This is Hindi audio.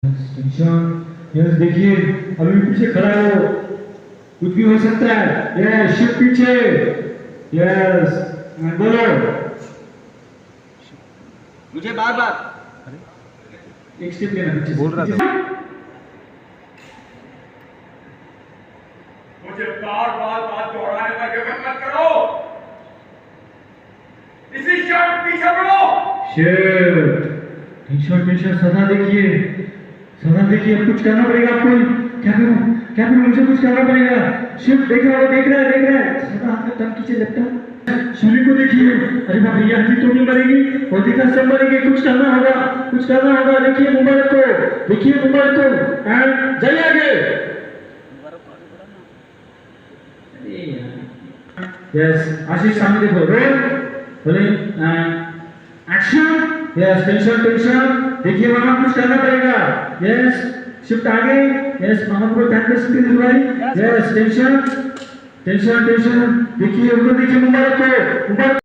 टेंशन। यस देखिए अभी पीछे खड़ा हो, कुछ भी हो सकता है। यस शिव पीछे। यस बोलो। मुझे बार बार एक स्टेप लेना पीछे बोल रहा था। मुझे बार बार बात दोहराने का जरूरत मत करो। इसी शर्ट पीछे बढ़ो। शिव टेंशन टेंशन सदा देखिए, सदा देखिए। अब कुछ करना पड़ेगा आपको। क्या करूं क्या करूं, मुझे कुछ करना पड़ेगा। शिव देख रहा है, देख रहा है, देख रहा है। सदा हाथ में तन खींचे लगता है। शिवली को देखिए। अरे बाप रे, ये हड्डी तो नहीं मरेगी, और दिखा सब मरेगी। कुछ करना होगा, कुछ करना होगा। देखिए मुबारक को, देखिए मुबारक को। एंड जाइए आगे। यस आशीष सामने देखो। Role rolling and action. Yes tension tension. देखिए वहां कुछ करना पड़ेगा। यस शिफ्ट आगे। यस मामा को ध्यान से स्क्रीन दिलवाई। Yes tension tension tension. देखिए उधर देखिए मुबारक को, मुबारक